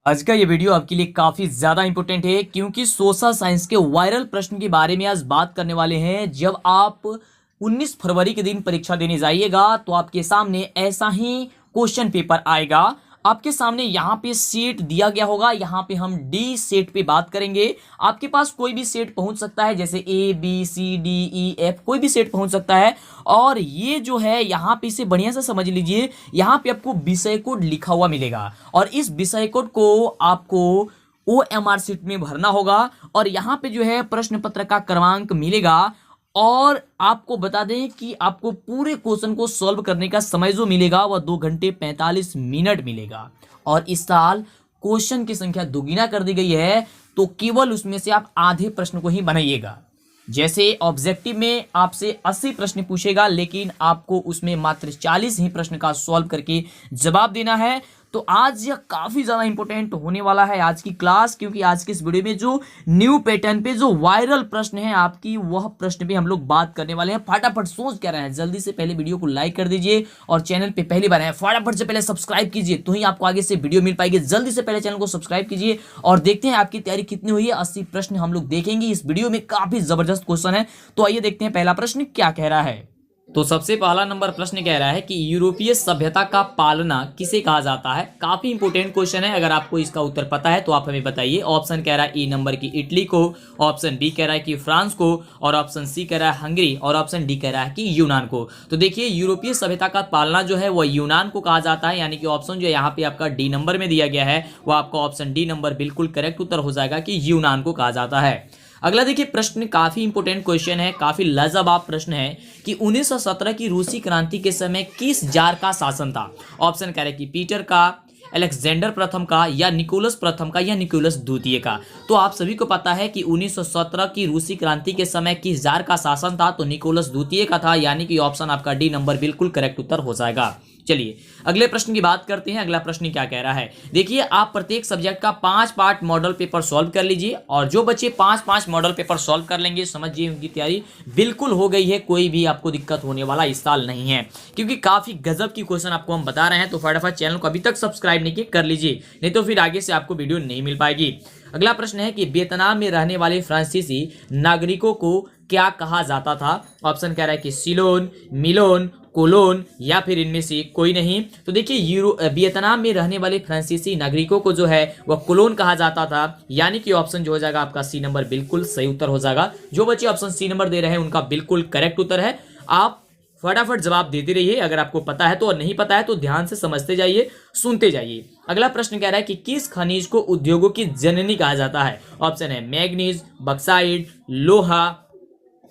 आज का ये वीडियो आपके लिए काफी ज्यादा इंपॉर्टेंट है क्योंकि सोशल साइंस के वायरल प्रश्न के बारे में आज बात करने वाले हैं। जब आप 19 फरवरी के दिन परीक्षा देने जाइएगा तो आपके सामने ऐसा ही क्वेश्चन पेपर आएगा। आपके सामने यहाँ पे सेट दिया गया होगा, यहाँ पे हम डी सेट पे बात करेंगे। आपके पास कोई भी सेट पहुंच सकता है, जैसे A B C D E F, कोई भी सेट पहुंच सकता है। और ये जो है यहाँ पे इसे बढ़िया से समझ लीजिए, यहाँ पे आपको विषय कोड लिखा हुआ मिलेगा और इस विषय कोड को आपको OMR शीट में भरना होगा और यहाँ पे जो है प्रश्न पत्र का क्रमांक मिलेगा। और आपको बता दें कि आपको पूरे क्वेश्चन को सॉल्व करने का समय जो मिलेगा वह 2 घंटे 45 मिनट मिलेगा। और इस साल क्वेश्चन की संख्या दुगुना कर दी गई है, तो केवल उसमें से आप आधे प्रश्न को ही बनाइएगा। जैसे ऑब्जेक्टिव में आपसे 80 प्रश्न पूछेगा, लेकिन आपको उसमें मात्र 40 ही प्रश्न का सॉल्व करके जवाब देना है। तो आज यह काफी ज्यादा इंपॉर्टेंट होने वाला है आज की क्लास, क्योंकि आज की इस वीडियो में जो न्यू पैटर्न पे जो वायरल प्रश्न है आपकी, वह प्रश्न पे हम लोग बात करने वाले हैं। फटाफट सोच क्या रहे हैं, जल्दी से पहले वीडियो को लाइक कर दीजिए और चैनल पे पहली बार आए फटाफट से पहले सब्सक्राइब कीजिए, तो ही आपको आगे से वीडियो मिल पाएगी। जल्दी से पहले चैनल को सब्सक्राइब कीजिए और देखते हैं आपकी तैयारी कितनी हुई है। 80 प्रश्न हम लोग देखेंगे इस वीडियो में, काफी जबरदस्त क्वेश्चन है। तो आइए देखते हैं पहला प्रश्न क्या कह रहा है। तो सबसे पहला नंबर प्रश्न कह रहा है कि यूरोपीय सभ्यता का पालना किसे कहा जाता है। काफी इंपोर्टेंट क्वेश्चन है, अगर आपको इसका उत्तर पता है तो आप हमें बताइए। ऑप्शन कह रहा है ई नंबर की इटली को, ऑप्शन बी कह रहा है कि फ्रांस को, और ऑप्शन सी कह रहा है हंगरी, और ऑप्शन डी कह रहा है कि यूनान को। तो देखिए यूरोपीय सभ्यता का पालना जो है वह यूनान को कहा जाता है, यानी कि ऑप्शन जो यहाँ पे आपका डी नंबर में दिया गया है वह आपका ऑप्शन डी नंबर बिल्कुल करेक्ट उत्तर हो जाएगा कि यूनान को कहा जाता है। अगला देखिए प्रश्न काफी इंपोर्टेंट क्वेश्चन है, काफी लाजवाब प्रश्न है कि 1917 की रूसी क्रांति के समय किस जार का शासन था। ऑप्शन कह रहे कि पीटर का, अलेक्जेंडर प्रथम का, या निकोलस प्रथम का, या निकोलस द्वितीय का। तो आप सभी को पता है कि 1917 की रूसी क्रांति के समय किस जार का शासन था, तो निकोलस द्वितीय का था, यानी कि ऑप्शन आपका डी नंबर बिल्कुल करेक्ट उत्तर हो जाएगा। चलिए अगले प्रश्न की बात करते हैं। अगला प्रश्न क्या कह रहा है, देखिए आप प्रत्येक सब्जेक्ट का 5 पार्ट मॉडल पेपर सॉल्व कर लीजिए, और जो बच्चे 5 मॉडल पेपर सॉल्व कर लेंगे समझिए उनकी तैयारी बिल्कुल हो गई है, कोई भी आपको दिक्कत होने वाला इस साल नहीं है, क्योंकि काफी गजब की क्वेश्चन आपको हम बता रहे हैं। तो फटाफट चैनल को अभी तक सब्सक्राइब नहीं किए कर लीजिए, नहीं तो फिर आगे से आपको वीडियो नहीं मिल पाएगी। अगला प्रश्न है कि वियतनाम में रहने वाले फ्रांसीसी नागरिकों को क्या कहा जाता था। ऑप्शन कह रहा है कि सिलोन, मिलोन, कोलोन, या फिर इनमें से कोई नहीं। तो देखिए वियतनाम में रहने वाले फ्रांसीसी नागरिकों को जो है वह कोलोन कहा जाता था, यानी कि ऑप्शन जो हो जाएगा आपका सी नंबर बिल्कुल सही उत्तर हो जाएगा। जो बच्चे ऑप्शन सी नंबर दे रहे हैं उनका बिल्कुल करेक्ट उत्तर है। आप फटाफट जवाब देते रहिए, अगर आपको पता है तो, और नहीं पता है तो ध्यान से समझते जाइए, सुनते जाइए। अगला प्रश्न कह रहा है कि किस खनिज को उद्योगों की जननी कहा जाता है। ऑप्शन है मैग्नीज, बक्साइट, लोहा,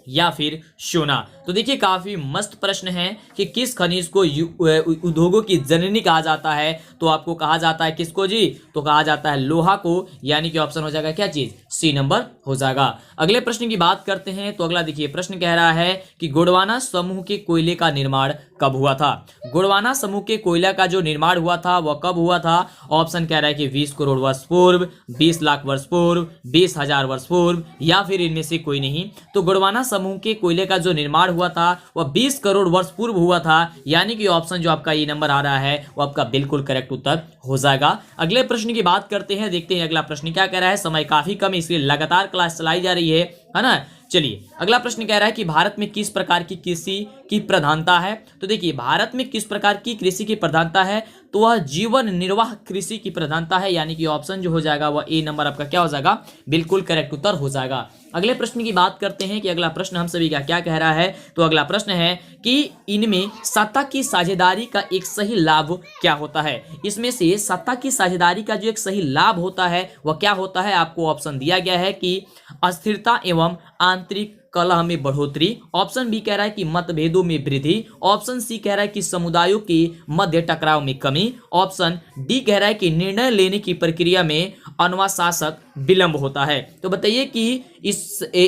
या फिर सोना। तो देखिए काफी मस्त प्रश्न है कि किस खनिज को उद्योगों की जननी कहा जाता है। तो आपको कहा जाता है किसको जी, तो कहा जाता है लोहा को, यानी कि ऑप्शन हो जाएगा क्या चीज, सी नंबर हो जाएगा। अगले प्रश्न की बात करते हैं। तो अगला देखिए प्रश्न कह रहा है कि गोंडवाना समूह के कोयले का निर्माण कब हुआ था। गोंडवाना समूह के कोयला का जो निर्माण हुआ था वह कब हुआ था। ऑप्शन कह रहा है कि 20 करोड़ वर्ष पूर्व, 20 लाख वर्ष पूर्व, 20,000 वर्ष पूर्व, या फिर इनमें से कोई नहीं। तो गोंडवाना समूह के कोयले का जो निर्माण हुआ था वह 20 करोड़ वर्ष पूर्व हुआ था, यानी कि ऑप्शन जो आपका ये नंबर आ रहा है वो आपका बिल्कुल करेक्ट उत्तर हो जाएगा। अगले प्रश्न की बात करते हैं, देखते हैं अगला प्रश्न क्या कह रहा है। समय काफी कम है इसलिए लगातार क्लास चलाई जा रही है ना। चलिए अगला प्रश्न कह रहा है कि भारत में किस प्रकार की कृषि की प्रधानता है। तो देखिए भारत में किस प्रकार की कृषि की प्रधानता है, तो वह जीवन निर्वाह कृषि की प्रधानता है, यानी कि ऑप्शन जो हो जाएगा वह ए नंबर आपका क्या हो जाएगा, बिल्कुल करेक्ट उत्तर हो जाएगा। अगले प्रश्न की बात करते हैं कि अगला प्रश्न हम सभी का क्या कह रहा है। तो अगला प्रश्न है कि इनमें सत्ता की साझेदारी का एक सही लाभ क्या होता है। इसमें से सत्ता की साझेदारी का जो एक सही लाभ होता है वह क्या होता है। आपको ऑप्शन दिया गया है कि अस्थिरता एवं आंतरिक कलह में बढ़ोतरी, ऑप्शन बी कह रहा है कि मतभेदों में वृद्धि, ऑप्शन सी कह रहा है कि समुदायों के मध्य टकराव में कमी, ऑप्शन डी कह रहा है कि निर्णय लेने की प्रक्रिया में अनुशासक विलंब होता है। तो बताइए कि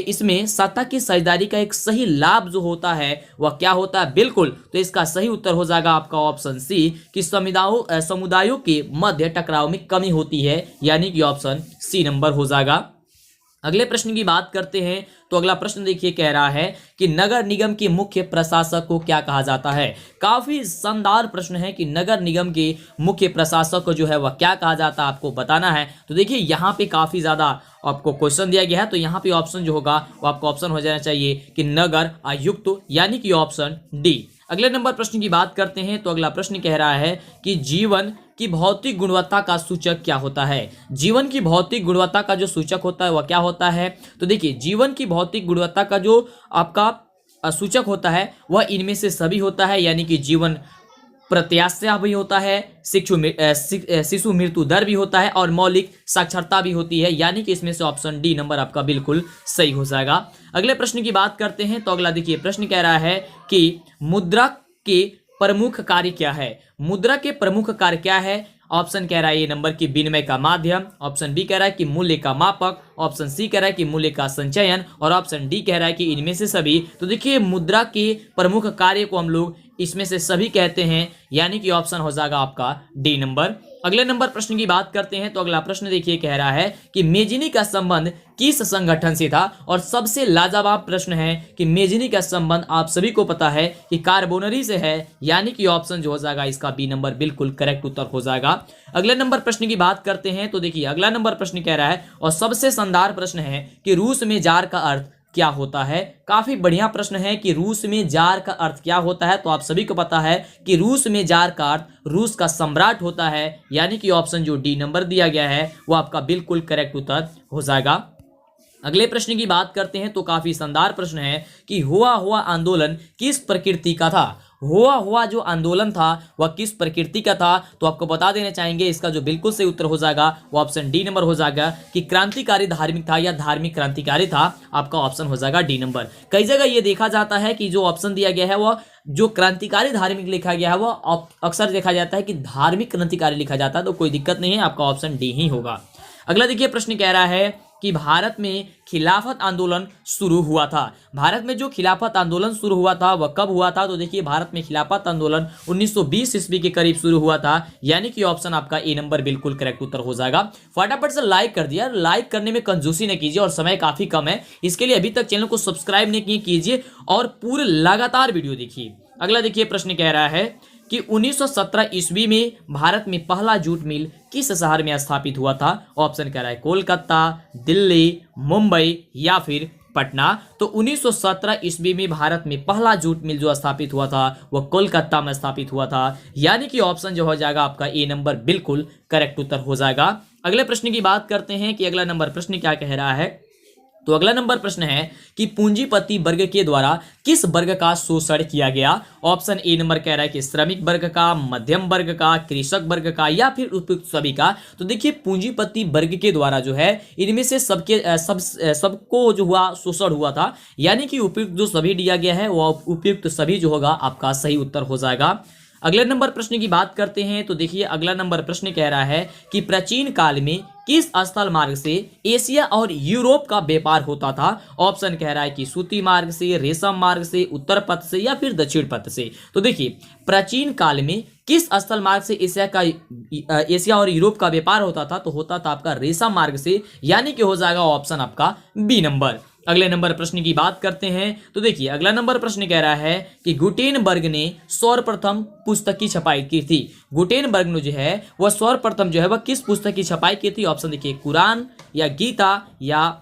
इसमें सत्ता की साझेदारी का एक सही लाभ जो होता है वह क्या होता है। बिल्कुल, तो इसका सही उत्तर हो जाएगा आपका ऑप्शन सी कि समुदायों के मध्य टकराव में कमी होती है, यानी कि ऑप्शन सी नंबर हो जाएगा। अगले प्रश्न की बात करते हैं तो अगला प्रश्न देखिए कह रहा है कि नगर निगम के मुख्य प्रशासक को क्या कहा जाता है। काफी शानदार प्रश्न है कि नगर निगम के मुख्य प्रशासक को जो है वह क्या कहा जाता है, आपको बताना है। तो देखिए यहाँ पे काफी ज्यादा आपको क्वेश्चन दिया गया है, तो यहाँ पे ऑप्शन जो होगा वो आपको ऑप्शन हो जाना चाहिए कि नगर आयुक्त, यानी कि ऑप्शन डी। अगले नंबर प्रश्न की बात करते हैं तो अगला प्रश्न कह रहा है कि जीवन की भौतिक गुणवत्ता का सूचक क्या होता है। जीवन की भौतिक गुणवत्ता का जो सूचक होता है वह क्या होता है। तो देखिए जीवन की भौतिक गुणवत्ता का जो आपका सूचक होता है वह इनमें से सभी होता है, यानी कि जीवन प्रत्याशा भी होता है, शिशु मृत्यु दर भी होता है और मौलिक साक्षरता भी होती है, यानी कि इसमें से ऑप्शन डी नंबर आपका बिल्कुल सही हो जाएगा। अगले प्रश्न की बात करते हैं तो अगला देखिए प्रश्न कह रहा है कि मुद्रा के प्रमुख कार्य क्या है। मुद्रा के प्रमुख कार्य क्या है। ऑप्शन कह रहा है ये नंबर की विनिमय का माध्यम, ऑप्शन बी कह रहा है कि मूल्य का मापक, ऑप्शन सी कह रहा है कि मूल्य का संचयन और ऑप्शन डी कह रहा है कि इनमें से सभी। तो देखिए मुद्रा के प्रमुख कार्य को हम लोग इसमें से सभी कहते हैं, यानी कि ऑप्शन हो जाएगा आपका डी नंबर। अगले नंबर प्रश्न की बात करते हैं तो अगला प्रश्न देखिए कह रहा है कि मेजिनी का संबंध किस संगठन से था। और सबसे लाजवाब प्रश्न है कि मेजिनी का संबंध आप सभी को पता है कि कार्बोनरी से है, यानी कि ऑप्शन जो हो जाएगा इसका बी नंबर बिल्कुल करेक्ट उत्तर हो जाएगा। अगले नंबर प्रश्न की बात करते हैं तो देखिए अगला नंबर प्रश्न कह रहा है और सबसे शानदार प्रश्न है कि रूस में जार का अर्थ क्या होता है। काफी बढ़िया प्रश्न है कि रूस में जार का अर्थ क्या होता है। तो आप सभी को पता है कि रूस में जार का अर्थ रूस का सम्राट होता है, यानी कि ऑप्शन जो डी नंबर दिया गया है वो आपका बिल्कुल करेक्ट उत्तर हो जाएगा। अगले प्रश्न की बात करते हैं तो काफी शानदार प्रश्न है कि हुआ हुआ आंदोलन किस प्रकृति का था। हुआ हुआ जो आंदोलन था वह किस प्रकृति का था। तो आपको बता देना चाहेंगे इसका जो बिल्कुल सही उत्तर हो जाएगा वो ऑप्शन डी नंबर हो जाएगा कि क्रांतिकारी धार्मिक था या धार्मिक क्रांतिकारी था। आपका ऑप्शन हो जाएगा डी नंबर। कई जगह ये देखा जाता है कि जो ऑप्शन दिया गया है वह जो क्रांतिकारी धार्मिक लिखा गया है वह अक्सर देखा जाता है कि धार्मिक क्रांतिकारी लिखा जाता है, तो कोई दिक्कत नहीं है, आपका ऑप्शन डी ही होगा। अगला देखिए प्रश्न कह रहा है कि भारत में खिलाफत आंदोलन शुरू हुआ था। भारत में जो खिलाफत आंदोलन शुरू हुआ था वह कब हुआ था। तो देखिए भारत में खिलाफत आंदोलन 1920 ईस्वी के करीब शुरू हुआ था, यानी कि ऑप्शन आपका ए नंबर बिल्कुल करेक्ट उत्तर हो जाएगा। फटाफट से लाइक कर दिया, लाइक करने में कंजूसी न कीजिए और समय काफी कम है, इसके लिए अभी तक चैनल को सब्सक्राइब नहीं किए कीजिए और पूरे लगातार वीडियो देखिए। अगला देखिए प्रश्न कह रहा है कि 1917 ईस्वी में भारत में पहला जूट मिल किस शहर में स्थापित हुआ था। ऑप्शन कह रहा है कोलकाता, दिल्ली, मुंबई या फिर पटना। तो 1917 ईस्वी में भारत में पहला जूट मिल जो स्थापित हुआ था वह कोलकाता में स्थापित हुआ था, यानी कि ऑप्शन जो हो जाएगा आपका ए नंबर बिल्कुल करेक्ट उत्तर हो जाएगा। अगले प्रश्न की बात करते हैं कि अगला नंबर प्रश्न क्या कह रहा है। तो अगला नंबर प्रश्न है कि पूंजीपति वर्ग के द्वारा किस वर्ग का शोषण किया गया। ऑप्शन ए नंबर कह रहा है कि श्रमिक वर्ग का, मध्यम वर्ग का, कृषक वर्ग का या फिर उपयुक्त सभी का। तो देखिए पूंजीपति वर्ग के द्वारा जो है इनमें से सबको जो हुआ शोषण हुआ था, यानी कि उपयुक्त जो सभी दिया गया है वह उपयुक्त सभी जो होगा आपका सही उत्तर हो जाएगा। अगले नंबर प्रश्न की बात करते हैं तो देखिए अगला नंबर प्रश्न कह रहा है कि प्राचीन काल में किस स्थल मार्ग से एशिया और यूरोप का व्यापार होता था। ऑप्शन कह रहा है कि सूती मार्ग से, रेशम मार्ग से, उत्तर पथ से या फिर दक्षिण पथ से। तो देखिए प्राचीन काल में किस स्थल मार्ग से एशिया और यूरोप का व्यापार होता था। तो होता था आपका रेशम मार्ग से, यानी कि हो जाएगा ऑप्शन आपका बी नंबर। अगले नंबर प्रश्न की बात करते हैं तो देखिए अगला नंबर प्रश्न कह रहा है कि गुटेनबर्ग ने सर्वप्रथम पुस्तक की छपाई की थी। गुटेनबर्ग ने जो है वह सर्वप्रथम जो है वह किस पुस्तक की छपाई की थी। ऑप्शन देखिए कुरान या गीता या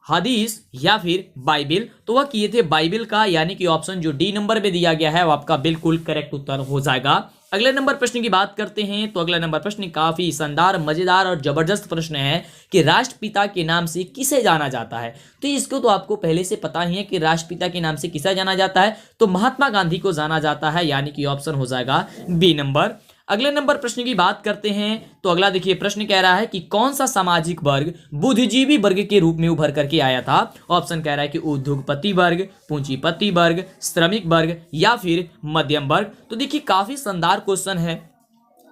हदीस या फिर बाइबिल। तो वह किए थे बाइबिल का, यानी कि ऑप्शन जो डी नंबर में दिया गया है वो आपका बिल्कुल करेक्ट उत्तर हो जाएगा। अगले नंबर प्रश्न की बात करते हैं तो अगला नंबर प्रश्न काफी शानदार, मजेदार और जबरदस्त प्रश्न है कि राष्ट्रपिता के नाम से किसे जाना जाता है। तो इसको तो आपको पहले से पता ही है कि राष्ट्रपिता के नाम से किसे जाना जाता है। तो महात्मा गांधी को जाना जाता है, यानी कि ऑप्शन हो जाएगा बी नंबर। अगले नंबर प्रश्न की बात करते हैं तो अगला देखिए प्रश्न कह रहा है कि कौन सा सामाजिक वर्ग बुद्धिजीवी वर्ग के रूप में उभर करके आया था। ऑप्शन कह रहा है कि उद्योगपति वर्ग, पूंजीपति वर्ग, श्रमिक वर्ग या फिर मध्यम वर्ग। तो देखिए काफी शानदार क्वेश्चन है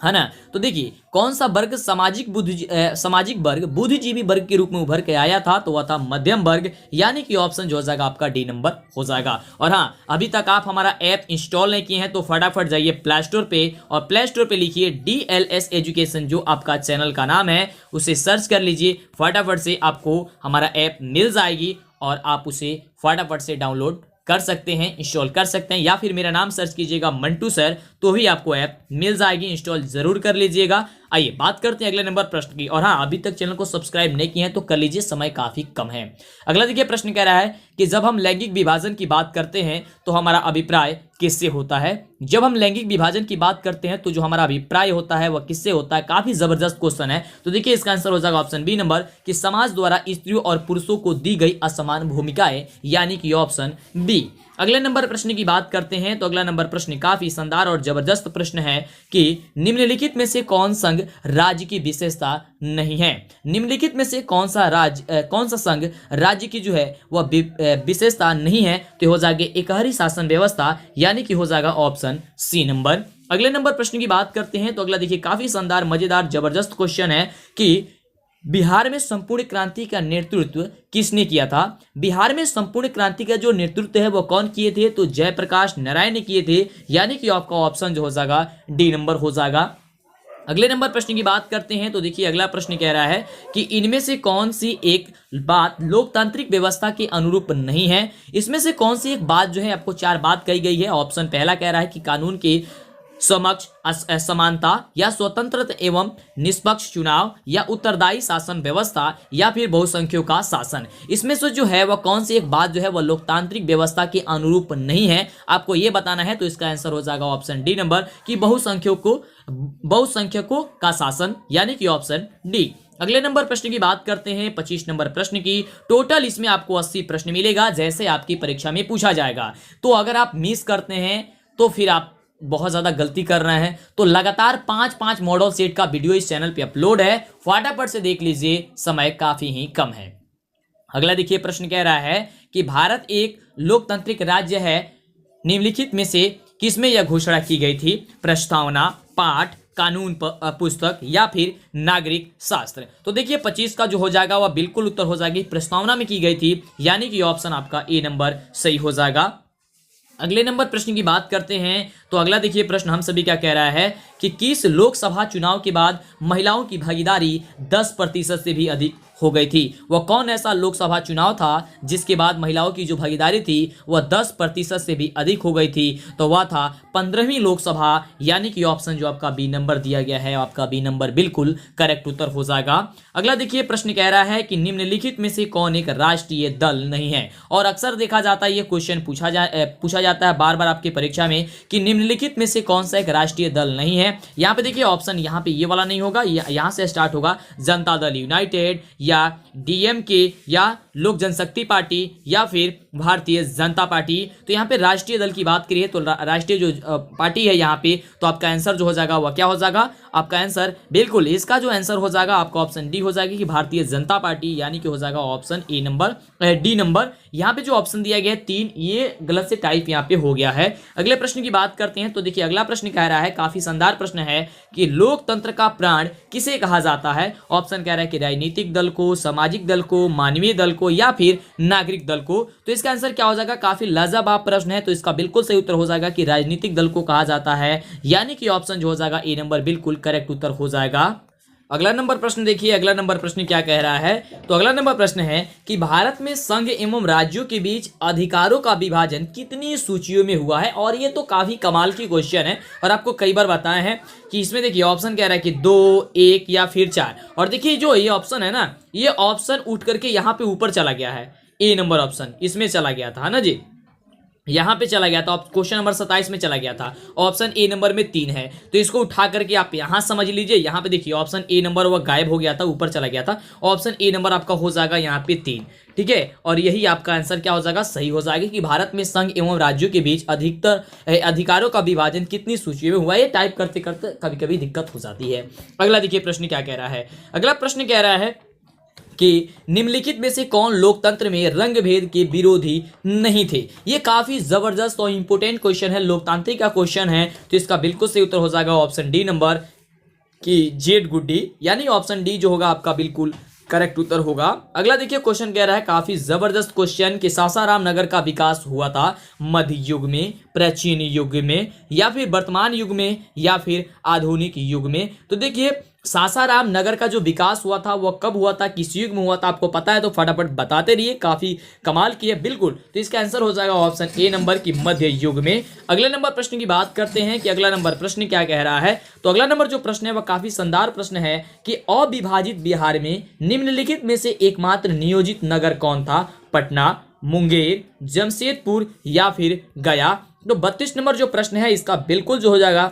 है ना। तो देखिए कौन सा वर्ग सामाजिक वर्ग बुद्धिजीवी वर्ग के रूप में उभर के आया था, तो वह था मध्यम वर्ग, यानी कि ऑप्शन जो हो जाएगा आपका डी नंबर हो जाएगा। और हाँ, अभी तक आप हमारा ऐप इंस्टॉल नहीं किए हैं तो फटाफट जाइए प्ले स्टोर पे और प्ले स्टोर पे लिखिए DLS एजुकेशन, जो आपका चैनल का नाम है, उसे सर्च कर लीजिए। फटाफट से आपको हमारा ऐप मिल जाएगी और आप उसे फटाफट से डाउनलोड कर सकते हैं, इंस्टॉल कर सकते हैं, या फिर मेरा नाम सर्च कीजिएगा मंटू सर, तो भी आपको ऐप मिल जाएगी। इंस्टॉल जरूर कर लीजिएगा। आइए बात करते हैं अगले नंबर प्रश्न की। और हाँ, अभी तक चैनल को सब्सक्राइब नहीं किए हैं तो कर लीजिए, समय काफी कम है। अगला देखिए प्रश्न कह रहा है कि जब हम लैंगिक विभाजन की बात करते हैं तो हमारा अभिप्राय किससे होता है। जब हम लैंगिक विभाजन की बात करते हैं तो जो हमारा अभिप्राय होता है वह किससे होता है। काफी जबरदस्त क्वेश्चन है। तो देखिए इसका आंसर हो जाएगा ऑप्शन बी नंबर, कि समाज द्वारा स्त्रियों और पुरुषों को दी गई असमान भूमिकाएं, यानी कि ऑप्शन बी। अगले नंबर प्रश्न की बात करते हैं तो अगला नंबर प्रश्न काफी शानदार और जबरदस्त प्रश्न है कि निम्नलिखित में से कौन संघ राज्य की विशेषता नहीं है। निम्नलिखित में से कौन सा संघ राज्य की जो है वह विशेषता नहीं है, तो हो जाएगा एकहरी शासन व्यवस्था, यानी कि हो जाएगा ऑप्शन सी नंबर। अगले नंबर प्रश्न की बात करते हैं तो अगला देखिए काफी शानदार मजेदार जबरदस्त क्वेश्चन है कि बिहार में संपूर्ण क्रांति का नेतृत्व किसने किया था। बिहार में संपूर्ण क्रांति का जो नेतृत्व है वो कौन किए थे, तो जयप्रकाश नारायण ने किए थे, यानी कि आपका ऑप्शन जो हो जाएगा डी नंबर हो जाएगा। अगले नंबर प्रश्न की बात करते हैं तो देखिए अगला प्रश्न कह रहा है कि इनमें से कौन सी एक बात लोकतांत्रिक व्यवस्था के अनुरूप नहीं है। इसमें से कौन सी एक बात जो है, आपको चार बात कही गई है। ऑप्शन पहला कह रहा है कि कानून के समक्ष समानता, या स्वतंत्र एवं निष्पक्ष चुनाव, या उत्तरदायी शासन व्यवस्था, या फिर बहुसंख्यों का शासन। इसमें से जो है वह कौन सी एक बात जो है वह लोकतांत्रिक व्यवस्था के अनुरूप नहीं है, आपको यह बताना है। तो इसका आंसर हो जाएगा ऑप्शन डी नंबर, कि बहुसंख्यकों का शासन, यानी कि ऑप्शन डी। अगले नंबर प्रश्न की बात करते हैं 25 नंबर प्रश्न की। टोटल इसमें आपको 80 प्रश्न मिलेगा, जैसे आपकी परीक्षा में पूछा जाएगा। तो अगर आप मिस करते हैं तो फिर आप बहुत ज्यादा गलती कर रहे हैं। तो लगातार 5-5 मॉडल सेट का वीडियो इस चैनल पे अपलोड है, फटाफट से देख लीजिए, समय काफी ही कम है। अगला देखिए प्रश्न कह रहा है कि भारत एक लोकतांत्रिक राज्य है, निम्नलिखित में से किसमें यह घोषणा की गई थी। प्रस्तावना, पाठ, कानून पुस्तक, या फिर नागरिक शास्त्र। तो देखिए 25 का जो हो जाएगा वह बिल्कुल उत्तर हो जाएगी प्रस्तावना में की गई थी, यानी कि ऑप्शन आपका ए नंबर सही हो जाएगा। अगले नंबर प्रश्न की बात करते हैं तो अगला देखिए प्रश्न हम सभी क्या कह रहा है कि किस लोकसभा चुनाव के बाद महिलाओं की भागीदारी 10% से भी अधिक हो गई थी। वह कौन ऐसा लोकसभा चुनाव था जिसके बाद महिलाओं की जो भागीदारी थी वह 10% से भी अधिक हो गई थी, तो वह था 15वीं लोकसभा, यानी कि ऑप्शन जो आपका बी नंबर दिया गया है, आपका बी नंबर बिल्कुल करेक्ट उत्तर हो जाएगा। अगला देखिए प्रश्न कह रहा है कि निम्नलिखित में से कौन एक राष्ट्रीय दल नहीं है। और अक्सर देखा जाता है ये क्वेश्चन पूछा जाता है बार बार आपकी परीक्षा में कि निम्नलिखित में से कौन सा एक राष्ट्रीय दल नहीं है। यहाँ पे देखिए ऑप्शन यहाँ पे ये वाला नहीं होगा, यहाँ से स्टार्ट होगा जनता दल यूनाइटेड, या डीएमके, या लोक जनशक्ति पार्टी, या फिर भारतीय जनता पार्टी। तो यहाँ पे राष्ट्रीय दल की बात करिए तो राष्ट्रीय जो पार्टी है यहाँ पे, तो आपका आंसर जो हो जाएगा वह क्या हो जाएगा, आपका आंसर बिल्कुल इसका जो आंसर हो जाएगा आपका ऑप्शन डी हो जाएगी कि भारतीय जनता पार्टी, यानी कि हो जाएगा option A number D number. यहाँ पे जो ऑप्शन दिया गया है 3, ये गलत से टाइप यहाँ पे हो गया है। अगले प्रश्न की बात करते हैं तो देखिए अगला प्रश्न कह रहा है, काफी शानदार प्रश्न है कि लोकतंत्र का प्राण किसे कहा जाता है। ऑप्शन कह रहा है कि राजनीतिक दल को, सामाजिक दल को, मानवीय दल को, या फिर नागरिक दल को। तो इसका आंसर क्या हो जाएगा, काफी लाजवाब प्रश्न है, तो इसका बिल्कुल सही उत्तर हो जाएगा कि राजनीतिक दल को कहा जाता है, यानी कि ऑप्शन जो हो जाएगा ए नंबर बिल्कुल करेक्ट उत्तर हो जाएगा। अगला नंबर प्रश्न देखिए, अगला नंबर प्रश्न क्या कह रहा है, तो अगला नंबर प्रश्न है कि भारत में संघ एवं राज्यों के बीच अधिकारों का विभाजन कितनी सूचियों में हुआ है। और ये तो काफी कमाल की क्वेश्चन है और आपको कई बार बताया है कि इसमें देखिए ऑप्शन कह रहा है कि 2, 1 या फिर 4। और देखिए जो ये ऑप्शन है ना, ये ऑप्शन उठ करके यहाँ पे ऊपर चला गया है, ए नंबर ऑप्शन इसमें चला गया था ना जी, यहाँ पे चला गया था, क्वेश्चन नंबर 27 में चला गया था। ऑप्शन ए नंबर में 3 है, तो इसको उठा करके आप यहाँ समझ लीजिए। यहाँ पे देखिए ऑप्शन ए नंबर वह गायब हो गया था, ऊपर चला गया था। ऑप्शन ए नंबर आपका हो जाएगा यहाँ पे 3, ठीक है। और यही आपका आंसर क्या हो जाएगा, सही हो जाएगा कि भारत में संघ एवं राज्यों के बीच अधिकतर अधिकारों का विभाजन कितनी सूचियों में हुआ। ये टाइप करते करते कभी कभी दिक्कत हो जाती है। अगला देखिए प्रश्न क्या कह रहा है, अगला प्रश्न कह रहा है कि निम्नलिखित में से कौन लोकतंत्र में रंग भेद के विरोधी नहीं थे। ये काफी जबरदस्त और इंपोर्टेंट क्वेश्चन है, लोकतांत्रिक का क्वेश्चन है, तो इसका बिल्कुल सही उत्तर हो जाएगा ऑप्शन डी नंबर, कि जेड गुड्डी, यानी ऑप्शन डी जो होगा आपका बिल्कुल करेक्ट उत्तर होगा। अगला देखिए क्वेश्चन कह रहा है काफी जबरदस्त क्वेश्चन कि सासाराम नगर का विकास हुआ था मध्य युग में, प्राचीन युग में, या फिर वर्तमान युग में, या फिर आधुनिक युग में। तो देखिए सासाराम नगर का जो विकास हुआ था वो कब हुआ था, किस युग में हुआ था, आपको पता है तो फटाफट बताते रहिए, काफी कमाल की है बिल्कुल। तो इसका आंसर हो जाएगा ऑप्शन ए नंबर की मध्य युग में। अगले नंबर प्रश्न की बात करते हैं कि अगला नंबर प्रश्न क्या कह रहा है। तो अगला नंबर जो प्रश्न है वह काफी शानदार प्रश्न है कि अविभाजित बिहार में निम्नलिखित में से एकमात्र नियोजित नगर कौन था, पटना, मुंगेर, जमशेदपुर या फिर गया। तो 32 नंबर जो प्रश्न है इसका बिल्कुल जो हो जाएगा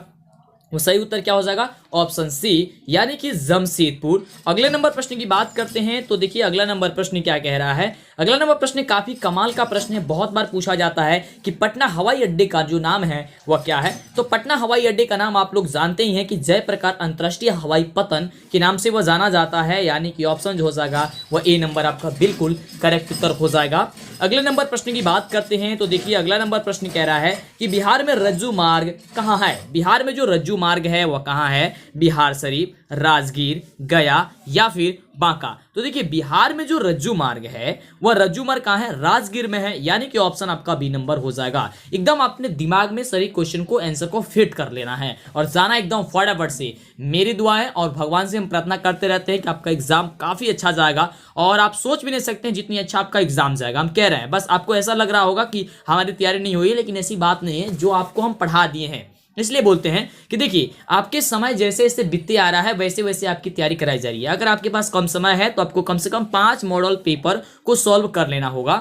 वो सही उत्तर क्या हो जाएगा, ऑप्शन सी यानी कि जमशेदपुर। अगले नंबर प्रश्न की बात करते हैं तो देखिए अगला नंबर प्रश्न क्या कह रहा है। अगला नंबर प्रश्न काफी कमाल का प्रश्न है, बहुत बार पूछा जाता है कि पटना हवाई अड्डे का जो नाम है वह क्या है। तो पटना हवाई अड्डे का नाम आप लोग जानते ही हैं कि जयप्रकाश अंतरराष्ट्रीय हवाई पतन के नाम से वह जाना जाता है, यानी कि ऑप्शन जो हो जाएगा वह ए नंबर आपका बिल्कुल करेक्ट उत्तर हो जाएगा। अगले नंबर प्रश्न की बात करते हैं तो देखिए अगला नंबर प्रश्न कह रहा है कि बिहार में रज्जू मार्ग कहाँ है। बिहार में जो रज्जू मार्ग है वह कहाँ है, बिहार शरीफ, राजगीर, गया या फिर बांका। तो देखिए बिहार में जो रज्जू मार्ग है वह रज्जू मार्ग कहाँ है, राजगीर में है, यानी कि ऑप्शन आपका बी नंबर हो जाएगा। एकदम अपने दिमाग में सही क्वेश्चन को आंसर को फिट कर लेना है और जाना एकदम फटाफट से। मेरी दुआ है और भगवान से हम प्रार्थना करते रहते हैं कि आपका एग्जाम काफी अच्छा जाएगा और आप सोच भी नहीं सकते हैं जितनी अच्छा आपका एग्जाम जाएगा। हम कह रहे हैं बस आपको ऐसा लग रहा होगा कि हमारी तैयारी नहीं हुई, लेकिन ऐसी बात नहीं है, जो आपको हम पढ़ा दिए हैं इसलिए बोलते हैं कि देखिए आपके समय जैसे जैसे बीतते आ रहा है वैसे वैसे आपकी तैयारी कराई जा रही है। अगर आपके पास कम समय है तो आपको कम से कम 5 मॉडल पेपर को सॉल्व कर लेना होगा,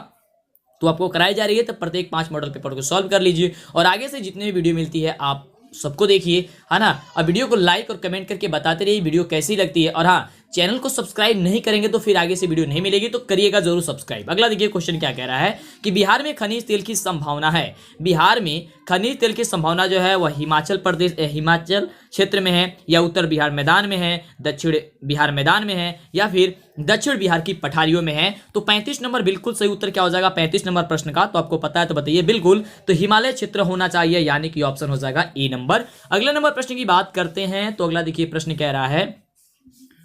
तो आपको कराई जा रही है तो प्रत्येक 5 मॉडल पेपर को सॉल्व कर लीजिए और आगे से जितनी भी वीडियो मिलती है आप सबको देखिए, है ना। अब वीडियो को लाइक और कमेंट करके बताते रहिए वीडियो कैसी लगती है, और हाँ चैनल को सब्सक्राइब नहीं करेंगे तो फिर आगे से वीडियो नहीं मिलेगी, तो करिएगा जरूर सब्सक्राइब। अगला देखिए क्वेश्चन क्या कह रहा है कि बिहार में खनिज तेल की संभावना है। बिहार में खनिज तेल की संभावना जो है वह हिमाचल क्षेत्र में है, या उत्तर बिहार मैदान में है, दक्षिण बिहार मैदान में है, या फिर दक्षिण बिहार की पठारियों में है। तो 35 नंबर बिल्कुल सही उत्तर क्या हो जाएगा 35 नंबर प्रश्न का, तो आपको पता है तो बताइए बिल्कुल। तो हिमालय क्षेत्र होना चाहिए, यानी कि ऑप्शन हो जाएगा ए नंबर। अगले नंबर प्रश्न की बात करते हैं तो अगला देखिए प्रश्न कह रहा है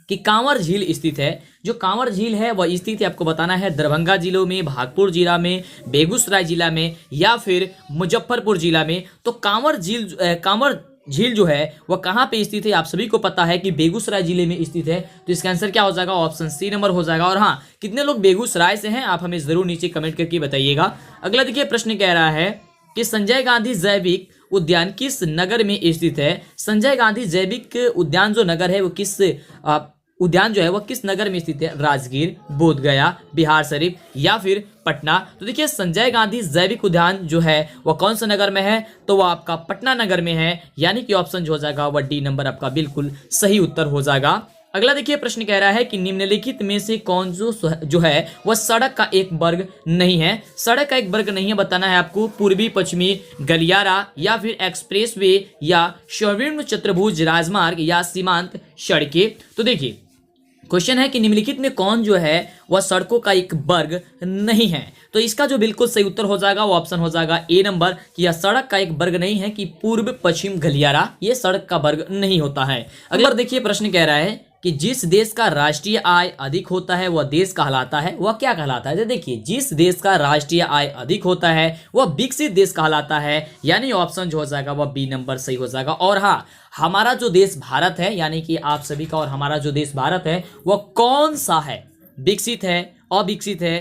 कि कांवर झील स्थित है। जो कांवर झील है वह स्थित है, आपको बताना है दरभंगा जिलों में, भागलपुर जिला में, बेगूसराय जिला में या फिर मुजफ्फरपुर जिला में। तो कांवर झील जो है वह कहाँ पे स्थित है, आप सभी को पता है कि बेगूसराय जिले में स्थित है। तो इसका आंसर क्या हो जाएगा, ऑप्शन सी नंबर हो जाएगा। और हाँ कितने लोग बेगूसराय से हैं आप हमें जरूर नीचे कमेंट करके बताइएगा। अगला देखिए प्रश्न कह रहा है कि संजय गांधी जैविक उद्यान किस नगर में स्थित है। संजय गांधी जैविक उद्यान जो नगर है वो किस उद्यान जो है वह किस नगर में स्थित है, राजगीर, बोधगया, बिहार शरीफ या फिर पटना। तो देखिए संजय गांधी जैविक उद्यान जो है वह कौन सा नगर में है, तो वह आपका पटना नगर में है, यानी कि ऑप्शन जो हो जाएगा वह डी नंबर आपका बिल्कुल सही उत्तर हो जाएगा। अगला देखिए प्रश्न कह रहा है कि निम्नलिखित में से कौन जो है वह सड़क का एक वर्ग नहीं है। सड़क का एक वर्ग नहीं है बताना है आपको, पूर्वी पश्चिमी गलियारा या फिर एक्सप्रेसवे या स्वर्णिम चतुर्भुज राजमार्ग या सीमांत सड़कें। तो देखिए क्वेश्चन है कि निम्नलिखित में कौन जो है वह सड़कों का एक वर्ग नहीं है। तो इसका जो बिल्कुल सही उत्तर हो जाएगा वो ऑप्शन हो जाएगा ए नंबर कि यह सड़क का एक वर्ग नहीं है, कि पूर्व पश्चिम गलियारा ये सड़क का वर्ग नहीं होता है। अगला देखिए प्रश्न कह रहा है कि जिस देश का राष्ट्रीय आय अधिक होता है वह देश कहलाता है, वह क्या कहलाता है। तो देखिए जिस देश का राष्ट्रीय आय अधिक होता है वह विकसित देश कहलाता है, यानी ऑप्शन जो हो जाएगा वह बी नंबर सही हो जाएगा। और हाँ हमारा जो देश भारत है, यानी कि आप सभी का और हमारा जो देश भारत है वह कौन सा है, विकसित है, अविकसित है,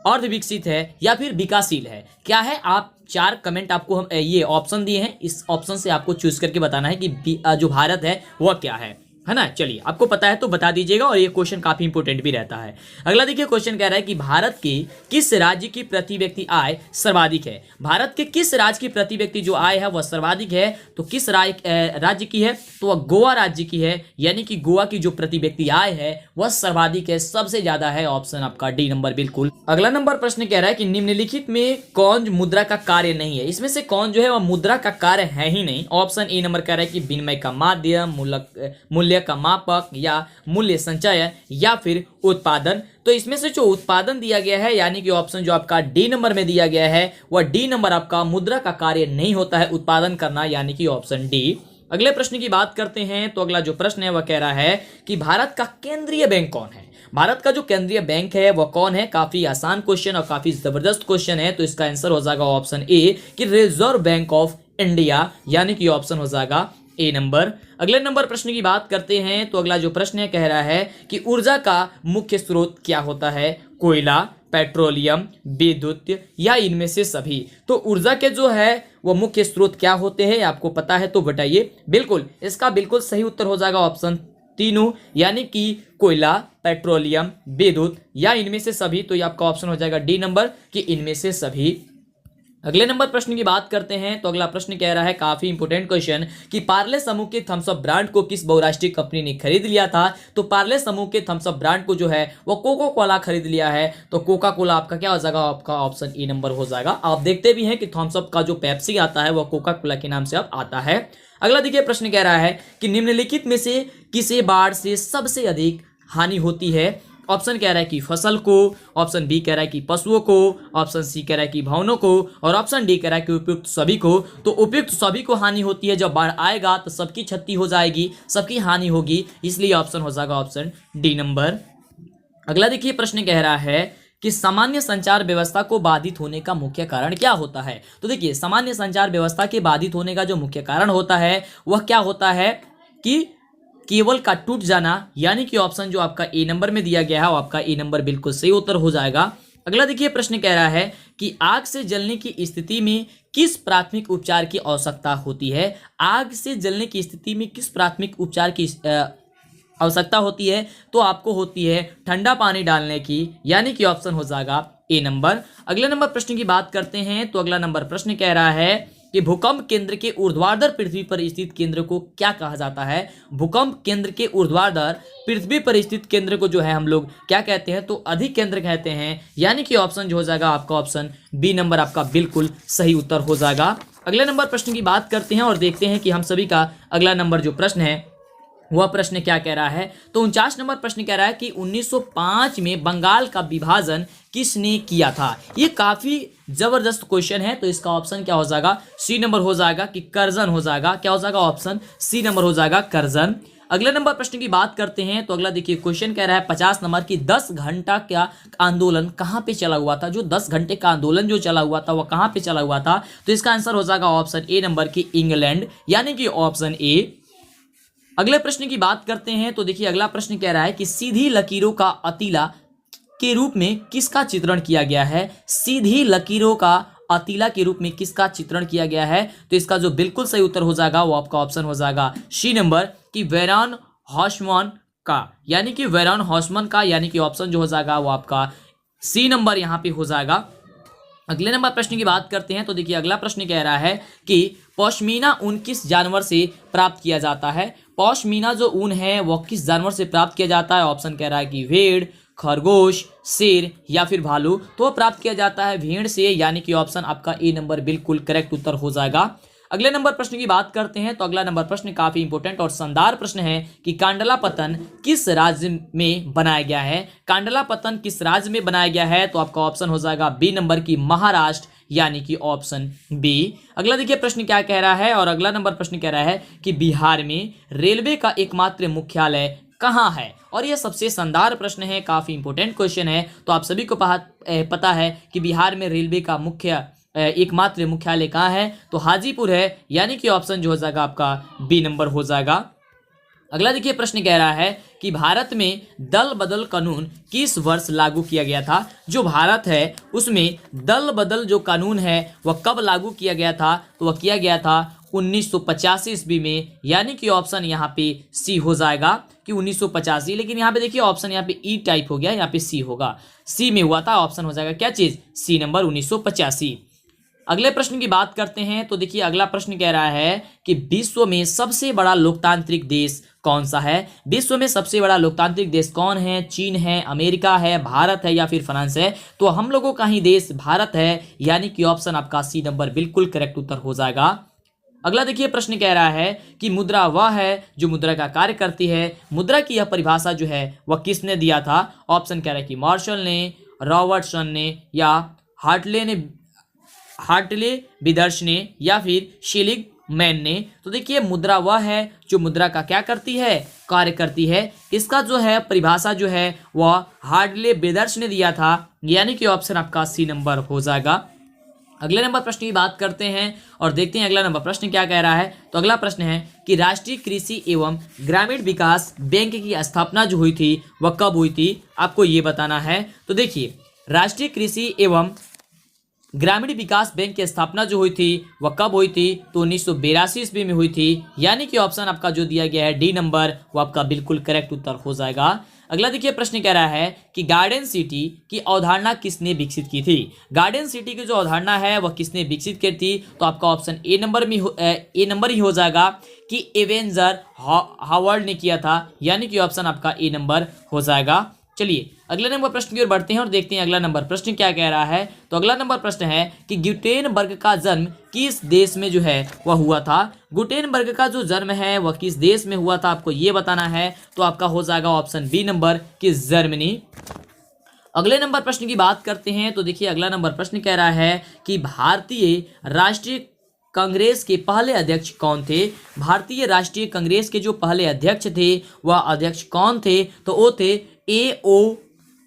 अर्ध विकसित है या फिर विकासशील है, क्या है। आप 4 कमेंट आपको हम ये ऑप्शन दिए हैं, इस ऑप्शन से आपको चूज करके बताना है कि जो भारत है वह क्या है ना। चलिए आपको पता है तो बता दीजिएगा, और ये क्वेश्चन काफी इंपोर्टेंट भी रहता है। अगला देखिए क्वेश्चन कह रहा है कि भारत के किस राज्य की प्रति व्यक्ति आय सर्वाधिक है। भारत के किस राज्य की प्रति व्यक्ति जो आय है वह सर्वाधिक है, तो किस राज्य की है, तो वह गोवा राज्य की है, यानी कि गोवा की जो प्रति व्यक्ति आय है वह सर्वाधिक है, सबसे ज्यादा है, ऑप्शन आपका डी नंबर बिल्कुल। अगला नंबर प्रश्न कह रहा है कि निम्नलिखित में कौन मुद्रा का कार्य नहीं है। इसमें से कौन जो है वह मुद्रा का कार्य है ही नहीं। ऑप्शन ए नंबर कह रहा है कि विनिमय का माध्यम, मूल्य का मापक या मूल्य संचय या फिर उत्पादन। तो इसमें से जो उत्पादन दिया गया है, यानी कि ऑप्शन जो आपका डी नंबर में दिया गया है वह डी नंबर आपका मुद्रा का कार्य नहीं होता है उत्पादन करना, यानी कि ऑप्शन डी। अगले प्रश्न की बात करते हैं तो अगला जो प्रश्न है वह कह रहा है कि भारत का केंद्रीय बैंक कौन है। भारत का जो केंद्रीय बैंक है वह कौन है। काफी आसान क्वेश्चन और काफी जबरदस्त क्वेश्चन है, तो इसका आंसर हो जाएगा ऑप्शन ए कि रिजर्व बैंक ऑफ इंडिया, यानी कि ऑप्शन हो जाएगा ए नंबर। अगले नंबर प्रश्न की बात करते हैं तो अगला जो प्रश्न है कह रहा है कि ऊर्जा का मुख्य स्रोत क्या होता है। कोयला, पेट्रोलियम, विद्युत या इनमें से सभी। तो ऊर्जा के जो है वो मुख्य स्रोत क्या होते हैं आपको पता है तो बताइए। बिल्कुल, इसका बिल्कुल सही उत्तर हो जाएगा ऑप्शन तीनों, यानी कि कोयला, पेट्रोलियम, विद्युत या इनमें से सभी। तो ये आपका ऑप्शन हो जाएगा डी नंबर कि इनमें से सभी। अगले नंबर प्रश्न की बात करते हैं तो अगला प्रश्न कह रहा है काफी इंपोर्टेंट क्वेश्चन कि पार्ले समूह के थम्स अप ब्रांड को किस बहुराष्ट्रीय कंपनी ने खरीद लिया था। तो पार्ले समूह के थम्स अप ब्रांड को जो है वो कोका कोला खरीद लिया है। तो कोका कोला आपका क्या हो जाएगा, आपका ऑप्शन ए नंबर हो जाएगा। आप देखते भी हैं कि थम्स अप का जो पेप्सी आता है वह कोका कोला के नाम से अब आता है। अगला देखिए प्रश्न कह रहा है कि निम्नलिखित में से किसे बाढ़ से सबसे अधिक हानि होती है। ऑप्शन कह रहा है कि फसल को, ऑप्शन बी कह रहा है कि पशुओं को, ऑप्शन सी कह रहा है कि भवनों को और ऑप्शन डी कह रहा है कि उपयुक्त सभी को। तो उपयुक्त सभी को हानि होती है, जब बाढ़ आएगा तो सबकी क्षति हो जाएगी, सबकी हानि होगी, इसलिए ऑप्शन हो जाएगा ऑप्शन डी नंबर। अगला देखिए प्रश्न कह रहा है कि सामान्य संचार व्यवस्था को बाधित होने का मुख्य कारण क्या होता है। तो देखिए सामान्य संचार व्यवस्था के बाधित होने का जो मुख्य कारण होता है वह क्या होता है कि केबल का टूट जाना, यानी कि ऑप्शन जो आपका ए नंबर में दिया गया है वो आपका ए नंबर बिल्कुल सही उत्तर हो जाएगा। अगला देखिए प्रश्न कह रहा है कि आग से जलने की स्थिति में किस प्राथमिक उपचार की आवश्यकता होती है। आग से जलने की स्थिति में किस प्राथमिक उपचार की आवश्यकता होती है। तो आपको होती है ठंडा पानी डालने की, यानी कि ऑप्शन हो जाएगा ए नंबर। अगले नंबर प्रश्न की बात करते हैं तो अगला नंबर प्रश्न कह रहा है कि भूकंप केंद्र के ऊर्ध्वाधर पृथ्वी पर स्थित केंद्र को क्या कहा जाता है। भूकंप केंद्र के ऊर्ध्वाधर पृथ्वी पर स्थित केंद्र को जो है हम लोग क्या कहते हैं, तो अधिक केंद्र कहते हैं, यानी कि ऑप्शन जो हो जाएगा आपका ऑप्शन बी नंबर आपका बिल्कुल सही उत्तर हो जाएगा। अगले नंबर प्रश्न की बात करते हैं और देखते हैं कि हम सभी का अगला नंबर जो प्रश्न है वह प्रश्न क्या कह रहा है। तो 49 नंबर प्रश्न कह रहा है कि 1905 में बंगाल का विभाजन किसने किया था। ये काफी जबरदस्त क्वेश्चन है, तो इसका ऑप्शन क्या हो जाएगा, सी नंबर हो जाएगा कि कर्जन हो जाएगा। क्या हो जाएगा, ऑप्शन सी नंबर हो जाएगा कर्जन। अगले नंबर प्रश्न की बात करते हैं तो अगला देखिए क्वेश्चन कह रहा है 50 नंबर की 10 घंटा का आंदोलन कहां पे चला हुआ था। जो 10 घंटे का आंदोलन जो चला हुआ था वह कहां पे चला हुआ था। तो इसका आंसर हो जाएगा ऑप्शन ए नंबर की इंग्लैंड, यानी कि ऑप्शन ए। अगले प्रश्न की बात करते हैं तो देखिए अगला प्रश्न कह रहा है कि सीधी लकीरों का अतीला के रूप में किसका चित्रण किया गया है। सीधी लकीरों का अतीला के रूप में किसका चित्रण किया गया है। तो इसका जो बिल्कुल सही उत्तर हो जाएगा वो आपका ऑप्शन हो जाएगा सी नंबर कि वेरॉन हॉफमैन का, यानी कि वेरॉन हॉफमैन का, यानी कि ऑप्शन जो हो जाएगा वो आपका सी नंबर यहाँ पे हो जाएगा। अगले नंबर प्रश्न की बात करते हैं तो देखिए अगला प्रश्न कह रहा है कि पश्मीना ऊन किस जानवर से प्राप्त किया जाता है। पश्मीना जो ऊन है वह किस जानवर से प्राप्त किया जाता है। ऑप्शन कह रहा है कि भेड़, खरगोश, शेर या फिर भालू। तो प्राप्त किया जाता है भेड़ से, यानी कि ऑप्शन आपका ए नंबर बिल्कुल करेक्ट उत्तर हो जाएगा। अगले नंबर प्रश्न की बात करते हैं तो अगला नंबर प्रश्न काफी इंपोर्टेंट और शानदार प्रश्न है कि कांडला पतन किस राज्य में बनाया गया है। कांडला पतन किस राज्य में बनाया गया है। तो आपका ऑप्शन हो जाएगा बी नंबर की महाराष्ट्र, यानी कि ऑप्शन बी। अगला देखिए प्रश्न क्या कह रहा है और अगला नंबर प्रश्न कह रहा है कि बिहार में रेलवे का एकमात्र मुख्यालय कहाँ है। और यह सबसे शानदार प्रश्न है, काफी इंपोर्टेंट क्वेश्चन है। तो आप सभी को पता है कि बिहार में रेलवे का एकमात्र मुख्यालय कहाँ है। तो हाजीपुर है, यानी कि ऑप्शन जो हो जाएगा आपका बी नंबर हो जाएगा। अगला देखिए प्रश्न कह रहा है कि भारत में दल बदल कानून किस वर्ष लागू किया गया था। जो भारत है उसमें दल बदल जो कानून है वह कब लागू किया गया था। तो वह किया गया था 1985 ईस्वी में, यानी कि ऑप्शन यहाँ पे सी हो जाएगा कि 1985। लेकिन यहाँ पे देखिए ऑप्शन यहाँ पे ई टाइप हो गया, यहाँ पे सी होगा, सी में हुआ था। ऑप्शन हो जाएगा क्या चीज, सी नंबर 1985। अगले प्रश्न की बात करते हैं तो देखिए अगला प्रश्न कह रहा है कि विश्व में सबसे बड़ा लोकतांत्रिक देश कौन सा है। विश्व में सबसे बड़ा लोकतांत्रिक देश कौन है। चीन है, अमेरिका है, भारत है या फिर फ्रांस है। तो हम लोगों का ही देश भारत है, यानी कि ऑप्शन आपका सी नंबर बिल्कुल करेक्ट उत्तर हो जाएगा। अगला देखिए प्रश्न कह रहा है कि मुद्रा वह है जो मुद्रा का कार्य करती है। मुद्रा की यह परिभाषा जो है वह किसने दिया था। ऑप्शन कह रहा है कि मार्शल ने, रॉबर्टसन ने या हार्टले विदर्श ने या फिर शेलिग मैन ने। तो देखिए मुद्रा वह है जो मुद्रा का क्या करती है, कार्य करती है। इसका जो है परिभाषा जो है वह हार्डले बेदर्स ने दिया था, यानी कि ऑप्शन आपका सी नंबर हो जाएगा। अगले नंबर प्रश्न की बात करते हैं और देखते हैं अगला नंबर प्रश्न क्या कह रहा है। तो अगला प्रश्न है कि राष्ट्रीय कृषि एवं ग्रामीण विकास बैंक की स्थापना जो हुई थी वह कब हुई थी, आपको ये बताना है। तो देखिए राष्ट्रीय कृषि एवं ग्रामीण विकास बैंक की स्थापना जो हुई थी वह कब हुई थी, तो 1982 ईस्वी में हुई थी, यानी कि ऑप्शन आपका जो दिया गया है डी नंबर वो आपका बिल्कुल करेक्ट उत्तर हो जाएगा। अगला देखिए प्रश्न कह रहा है कि गार्डन सिटी की अवधारणा किसने विकसित की थी। गार्डन सिटी की जो अवधारणा है वह किसने विकसित की थी, तो आपका ऑप्शन ए नंबर ही हो जाएगा कि एवेंजर हावर्ड ने किया था, यानी कि ऑप्शन आपका ए नंबर हो जाएगा। चलिए अगले नंबर प्रश्न की ओर बढ़ते हैं और देखते हैं अगला नंबर प्रश्न क्या कह रहा है। तो अगला नंबर प्रश्न है कि गुटेनबर्ग का जन्म किस देश में जो है वह हुआ था। गुटेनबर्ग का जो जन्म है वह किस देश में हुआ था, आपको ये बताना है। तो आपका हो जाएगा ऑप्शन बी नंबर कि जर्मनी। अगले नंबर प्रश्न की बात करते हैं। तो देखिए अगला नंबर प्रश्न कह रहा है कि भारतीय राष्ट्रीय कांग्रेस के पहले अध्यक्ष कौन थे। भारतीय राष्ट्रीय कांग्रेस के जो पहले अध्यक्ष थे वह अध्यक्ष कौन थे, तो वो थे ए ओ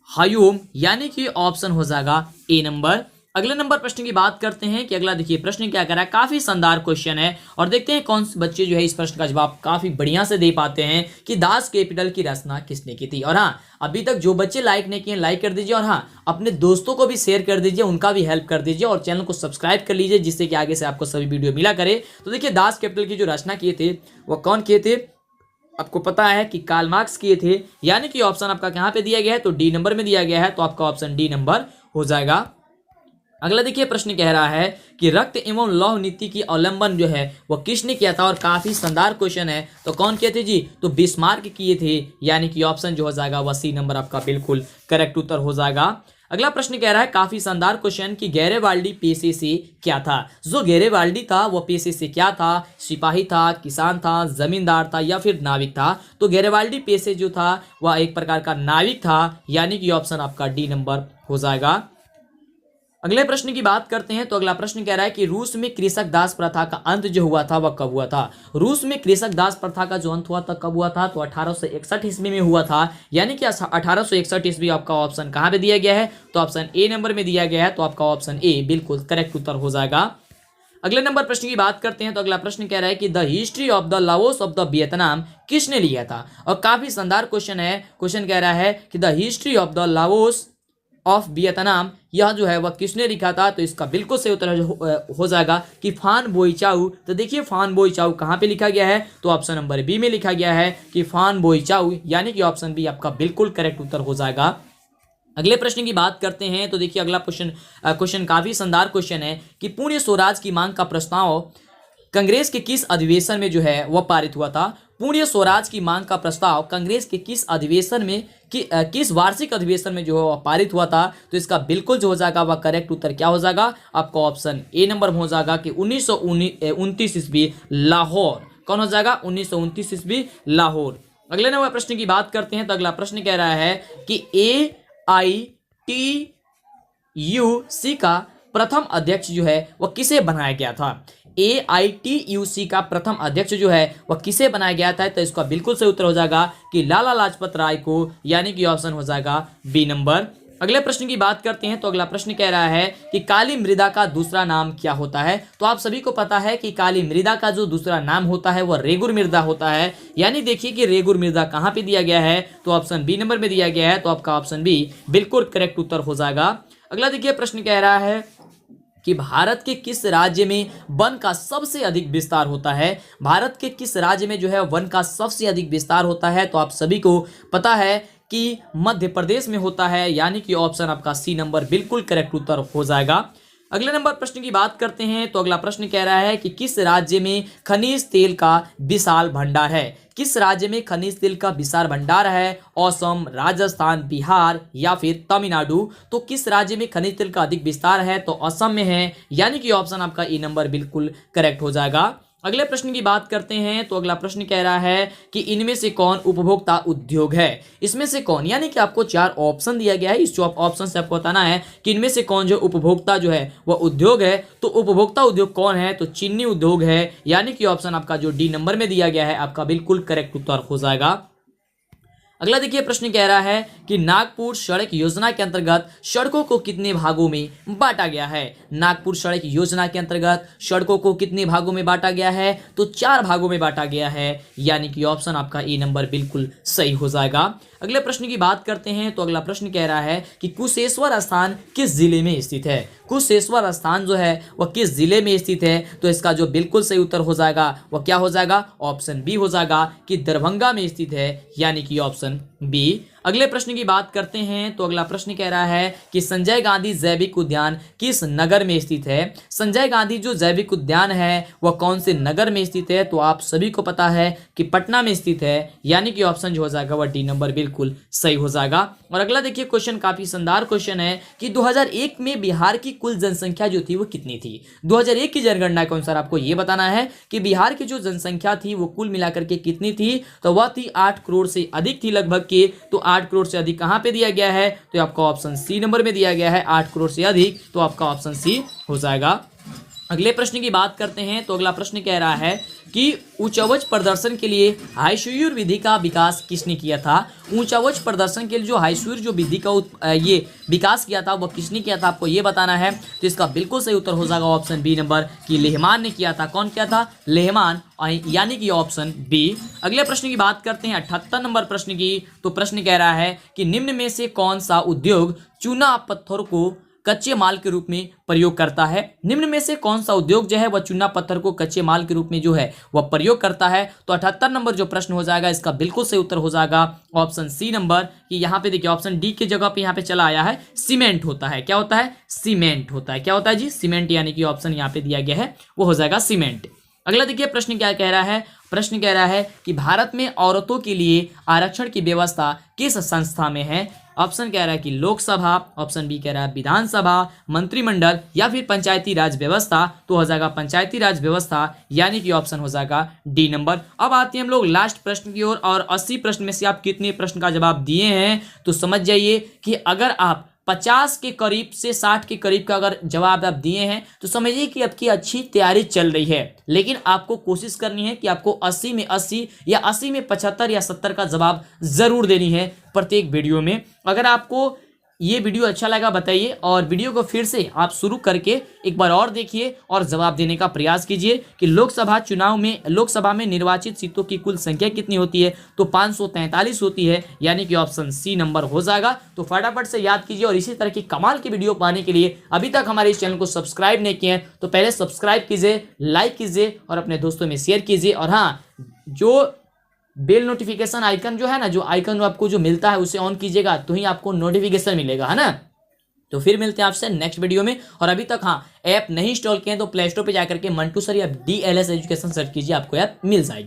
हयूम, यानी कि ऑप्शन हो जाएगा ए नंबर। अगले नंबर प्रश्न की बात करते हैं कि अगला देखिए प्रश्न क्या कर रहा है, काफी शानदार क्वेश्चन है और देखते हैं कौन से बच्चे जो है इस प्रश्न का जवाब काफी बढ़िया से दे पाते हैं कि दास कैपिटल की रचना किसने की थी। और हाँ, अभी तक जो बच्चे लाइक नहीं किए लाइक कर दीजिए और हाँ अपने दोस्तों को भी शेयर कर दीजिए, उनका भी हेल्प कर दीजिए और चैनल को सब्सक्राइब कर लीजिए जिससे कि आगे से आपको सभी वीडियो मिला करे। तो देखिए दास कैपिटल की जो रचना किए थे वह कौन किए थे, आपको पता है कि कार्ल मार्क्स किए थे, यानी कि ऑप्शन आपका कहाँ पे दिया गया है, तो डी नंबर में दिया गया है, तो आपका ऑप्शन डी नंबर हो जाएगा। अगला देखिए प्रश्न कह रहा है कि रक्त एवं लौह नीति की अवलंबन जो है वह किसने किया था, और काफी शानदार क्वेश्चन है। तो कौन किए थे जी, तो बिस्मार्क किए थे, यानी कि ऑप्शन जो हो जाएगा वह सी नंबर आपका बिल्कुल करेक्ट उत्तर हो जाएगा। अगला प्रश्न कह रहा है काफी शानदार क्वेश्चन कि गैरेवाल्डी पेशे से क्या था। जो गैरेवाल्डी था वह पेशे से क्या था, सिपाही था, किसान था, जमींदार था या फिर नाविक था। तो गैरेवाल्डी पेशे जो था वह एक प्रकार का नाविक था, यानी कि ऑप्शन आपका डी नंबर हो जाएगा। अगले प्रश्न की बात करते हैं। तो अगला प्रश्न कह रहा है कि रूस में कृषक दास प्रथा का अंत जो हुआ था वह कब हुआ था। रूस में कृषक दास प्रथा का जो अंत हुआ था कब हुआ था, तो 1861 ईस्वी में हुआ था, यानी कि 1861 ईस्वी आपका ऑप्शन कहाँ पे दिया गया है, तो ऑप्शन ए नंबर में दिया गया है, तो आपका ऑप्शन ए बिल्कुल करेक्ट उत्तर हो जाएगा। अगले नंबर प्रश्न की बात करते हैं। तो अगला प्रश्न कह रहा है कि the history of the Laos of the Vietnam किसने लिया था, और काफी शानदार क्वेश्चन है। क्वेश्चन कह रहा है कि the history of the Laos of Vietnam यह जो है वह किसने लिखा था, तो इसका बिल्कुल सही उत्तर हो जाएगा कि फान बोईचाऊ। तो देखिए फान बोईचाऊ कहाँ पे लिखा गया है, तो ऑप्शन नंबर बी में लिखा गया है कि फान बोईचाऊ, यानी कि ऑप्शन बी आपका बिल्कुल करेक्ट उत्तर हो जाएगा। अगले प्रश्न की बात करते हैं। तो देखिए अगला क्वेश्चन काफी शानदार क्वेश्चन है कि पूर्ण स्वराज की मांग का प्रस्ताव कांग्रेस के किस अधिवेशन में जो है वह पारित हुआ था। पूर्ण स्वराज की मांग का प्रस्ताव कांग्रेस के किस अधिवेशन में किस वार्षिक अधिवेशन में जो है वह पारित हुआ था, तो इसका बिल्कुल जो हो जाएगा वह करेक्ट उत्तर क्या हो जाएगा, आपका ऑप्शन ए नंबर में हो जाएगा कि 1929 ईस्वी लाहौर। कौन हो जाएगा, 1929 ईस्वी लाहौर। अगले नंबर प्रश्न की बात करते हैं। तो अगला प्रश्न कह रहा है कि AITUC का प्रथम अध्यक्ष जो है वह किसे बनाया गया था। AITUC का प्रथम अध्यक्ष जो है वह किसे बनाया गया था, तो इसका बिल्कुल सही उत्तर हो जाएगा कि लाला लाजपत राय को, यानी कि ऑप्शन हो जाएगा बी नंबर। अगले प्रश्न की बात करते हैं। तो अगला प्रश्न कह रहा है कि काली मृदा का दूसरा नाम क्या होता है। तो आप सभी को पता है कि काली मृदा का जो दूसरा नाम होता है वह रेगुर मृदा होता है, यानी देखिए कि रेगुर मृदा कहाँ पे दिया गया है, तो ऑप्शन बी नंबर में दिया गया है, तो आपका ऑप्शन बी बिल्कुल करेक्ट उत्तर हो जाएगा। अगला देखिए प्रश्न कह रहा है कि भारत के किस राज्य में वन का सबसे अधिक विस्तार होता है। भारत के किस राज्य में जो है वन का सबसे अधिक विस्तार होता है, तो आप सभी को पता है कि मध्य प्रदेश में होता है, यानी कि ऑप्शन आपका सी नंबर बिल्कुल करेक्ट उत्तर हो जाएगा। अगले नंबर प्रश्न की बात करते हैं। तो अगला प्रश्न कह रहा है कि किस राज्य में खनिज तेल का विशाल भंडार है। किस राज्य में खनिज तेल का विशाल भंडार है, असम, राजस्थान, बिहार या फिर तमिलनाडु। तो किस राज्य में खनिज तेल का अधिक विस्तार है, तो असम में है, यानी कि ऑप्शन आपका ए नंबर बिल्कुल करेक्ट हो जाएगा। अगले प्रश्न की बात करते हैं तो अगला प्रश्न कह रहा है कि इनमें से कौन उपभोक्ता उद्योग है। इसमें से कौन, यानी कि आपको 4 ऑप्शन दिया गया है, इस ऑप्शन से आपको बताना है कि इनमें से कौन जो उपभोक्ता जो है वह उद्योग है। तो उपभोक्ता उद्योग कौन है, तो चीनी उद्योग है, यानी कि ऑप्शन आपका जो डी नंबर में दिया गया है आपका बिल्कुल करेक्ट उत्तर हो जाएगा। अगला देखिए प्रश्न कह रहा है कि नागपुर सड़क योजना के अंतर्गत सड़कों को कितने भागों में बांटा गया है। नागपुर सड़क योजना के अंतर्गत सड़कों को कितने भागों में बांटा गया है, तो 4 भागों में बांटा गया है, यानी कि ऑप्शन आपका ए नंबर बिल्कुल सही हो जाएगा। अगले प्रश्न की बात करते हैं तो अगला प्रश्न कह रहा है कि कुशेश्वर स्थान किस जिले में स्थित है। कुशेश्वर स्थान जो है वह किस जिले में स्थित है, तो इसका जो बिल्कुल सही उत्तर हो जाएगा वह क्या हो जाएगा, ऑप्शन बी हो जाएगा कि दरभंगा में स्थित है, यानी कि ऑप्शन बी। अगले प्रश्न की बात करते हैं तो अगला प्रश्न कह रहा है कि संजय गांधी जैविक उद्यान किस नगर में स्थित है। संजय गांधी जो जैविक उद्यान है वह कौन से नगर में स्थित है, तो आप सभी को पता है कि पटना में स्थित है, यानी कि ऑप्शन जो हो जाएगा वह डी नंबर बिल्कुल सही हो जाएगा। और अगला देखिए क्वेश्चन काफी शानदार क्वेश्चन है कि 2001 में बिहार की कुल जनसंख्या जो थी वो कितनी थी। 2001 की जनगणना के अनुसार आपको ये बताना है कि बिहार की जो जनसंख्या थी वो कुल मिलाकर के कितनी थी, तो वह थी 8 करोड़ से अधिक थी लगभग के। तो 8 करोड़ से अधिक कहां पे दिया गया है, तो आपका ऑप्शन सी नंबर में दिया गया है 8 करोड़ से अधिक, तो आपका ऑप्शन सी हो जाएगा। अगले प्रश्न की बात करते हैं तो अगला प्रश्न कह रहा है कि उच्चावच प्रदर्शन के लिए हाईसूर विधि का विकास किसने किया था। उच्चावच प्रदर्शन के लिए जो हाईसूर जो विधि का ये विकास किया था वह किसने किया था, आपको ये बताना है। तो इसका बिल्कुल सही उत्तर हो जाएगा ऑप्शन बी नंबर कि लेहमान ने किया था। कौन किया था, लेहमान, यानी कि ऑप्शन बी। अगले प्रश्न की बात करते हैं 78 नंबर प्रश्न की। तो प्रश्न कह रहा है कि निम्न में से कौन सा उद्योग चूना पत्थर को कच्चे माल के रूप में प्रयोग करता है। निम्न में से कौन सा उद्योग जो है वह चूना पत्थर को कच्चे माल के रूप में जो है वह प्रयोग करता है। तो 78 नंबर जो प्रश्न हो जाएगा इसका बिल्कुल सही उत्तर हो जाएगा ऑप्शन सी नंबर कि यहाँ पे देखिए ऑप्शन डी की जगह पे यहाँ पे चला आया है सीमेंट होता है। क्या होता है, सीमेंट होता है। क्या होता है जी, सीमेंट, यानी कि ऑप्शन यहाँ पे दिया गया है वो हो जाएगा सीमेंट। अगला देखिए प्रश्न क्या कह रहा है। प्रश्न कह रहा है कि भारत में औरतों के लिए आरक्षण की व्यवस्था किस संस्था में है। ऑप्शन कह रहा है कि लोकसभा, ऑप्शन बी कह रहा है विधानसभा, मंत्रिमंडल या फिर पंचायती राज व्यवस्था। तो हो जाएगा पंचायती राज व्यवस्था, यानी कि ऑप्शन हो जाएगा डी नंबर। अब आते हैं हम लोग लास्ट प्रश्न की ओर और 80 प्रश्न में से आप कितने प्रश्न का जवाब दिए हैं, तो समझ जाइए कि अगर आप 50 के करीब से 60 के करीब का अगर जवाब आप दिए हैं तो समझिए कि आपकी अच्छी तैयारी चल रही है। लेकिन आपको कोशिश करनी है कि आपको 80 में 80 या 80 में 75 या 70 का जवाब जरूर देनी है प्रत्येक वीडियो में। अगर आपको ये वीडियो अच्छा लगा बताइए और वीडियो को फिर से आप शुरू करके एक बार और देखिए और जवाब देने का प्रयास कीजिए कि लोकसभा में निर्वाचित सीटों की कुल संख्या कितनी होती है। तो 543 होती है, यानी कि ऑप्शन सी नंबर हो जाएगा। तो फटाफट से याद कीजिए और इसी तरह की कमाल की वीडियो पाने के लिए अभी तक हमारे इस चैनल को सब्सक्राइब नहीं किए हैं तो पहले सब्सक्राइब कीजिए, लाइक कीजिए और अपने दोस्तों में शेयर कीजिए। और हाँ, जो बेल नोटिफिकेशन आइकन जो है ना, जो आइकन आपको जो मिलता है उसे ऑन कीजिएगा तो ही आपको नोटिफिकेशन मिलेगा, है ना। तो फिर मिलते हैं आपसे नेक्स्ट वीडियो में। और अभी तक हाँ ऐप नहीं इंस्टॉल किए तो प्ले स्टोर पे जाकर के मंटू सर या DLS एजुकेशन सर्च कीजिए, आपको ऐप मिल जाएगी।